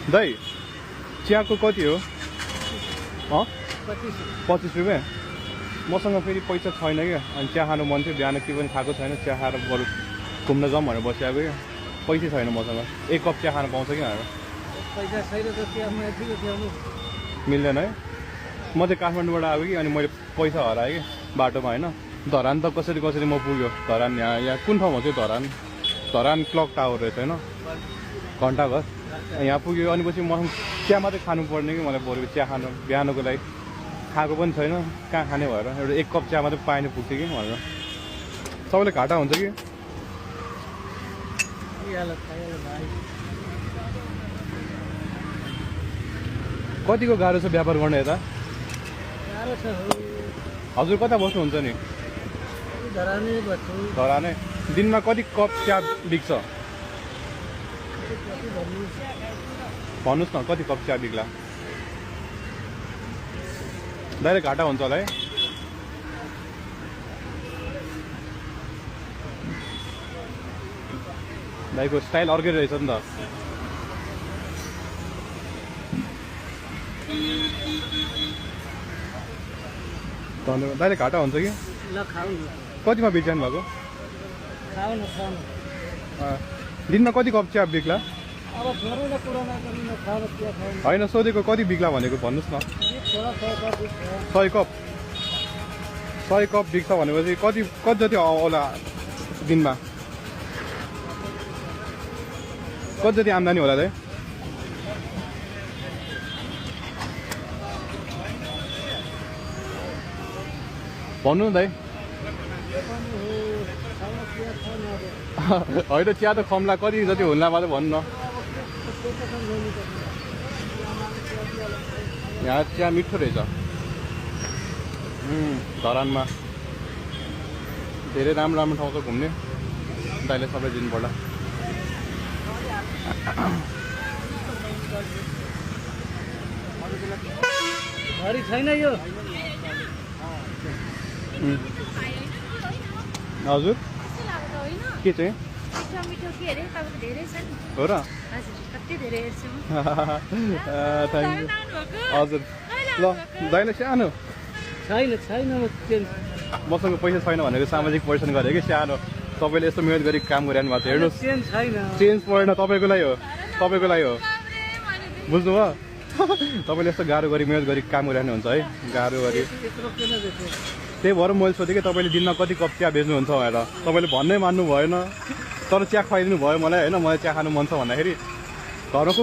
दाइ चियाको कति हो? 25 रुपियाँ। मसँग फेरि पैसा छैन क्या, अनि चिया खानु मन थियो, बिहान के पनि खाएको छैन, चिया खाएर बरु घुम्न जाउँ भनेर बसिआएको क्या। पैसा छैन मसँग, 1 कप चिया खान पाउँछ कि भनेर। मिल्दैन है। म चाहिँ काठमाडौँबाट आएको कि, अनि मैले पैसा हराएँ कि बाटोमा होइन। धरान त कसरी कसरी म पुग्यो। धरान यहाँ कुन ठाउँमा चाहिँ धरान क्लक टावर रहेछ होइन, घन्टाघर यहाँ पुग्यो। अनि पछि म चिया मात्रै खानु पर्ने कि मलाई, बरु चिया खानु बिहानको लागि खाएको पनि छैन, कहाँ खाने भएर एउटा 1 कप चिया मात्रै पाएन पुग्थ्यो कि भनेर। सबैले घाटा हुन्छ कि। कतिको गाह्रो छ व्यापार गर्ने यता? हजुर कता बस्नुहुन्छ नि? धरानै। दिनमा कति कप चिया बिक्छ भन्नुहोस् न, कति कप चिया बिक्ला? दाइले घाटा हुन्छ होला है। दाइको स्टाइल अर्कै रहेछ नि त। धन्यवाद। दाइले घाटा हुन्छ कि? कतिमा बेच्नु भएको? दिनमा कति कप चिया बिक्ला? होइन सोधेको कति बिक्ला भनेको भन्नुहोस् न। 100 कप। 100 कप बिक्छ भनेपछि कति जति होला दिनमा? कति जति आम्दानी होला दाइ? भन्नु न दाइ। होइन चिया त खम्ला, कति जति हुन्ला मात्रै भन्नु न। यहाँ चिया मिठो रहेछ धरानमा। धेरै राम्रो राम्रो ठाउँ छ घुम्ने, दाइले सबै दिनुपर्ला। छैन यो। हजुर के चाहिँ हो र? Thank you. हजुर ल दाइले सानो छैन मसँग पैसा छैन भनेको सामाजिक परिश्रम गरेँ कि सानो। तपाईँले यस्तो मिहिनेत गरी काम गरिरहनु भएको छ, हेर्नुहोस् चेन्ज परेन। तपाईँको लागि हो, तपाईँको लागि हो, बुझ्नुभयो? तपाईँले यस्तो गाह्रो गरी मिहिनेत गरी काम गरिरहनु हुन्छ है, गाह्रो गरी। त्यही भएर मैले सोधेँ कि तपाईँले दिनमा कति कप चिया बेच्नुहुन्छ भनेर। तपाईँले भन्नै मान्नु भएन, तर चिया खुवाइदिनु भयो मलाई होइन। मलाई चिया खानु मन छ भन्दाखेरि घरमा को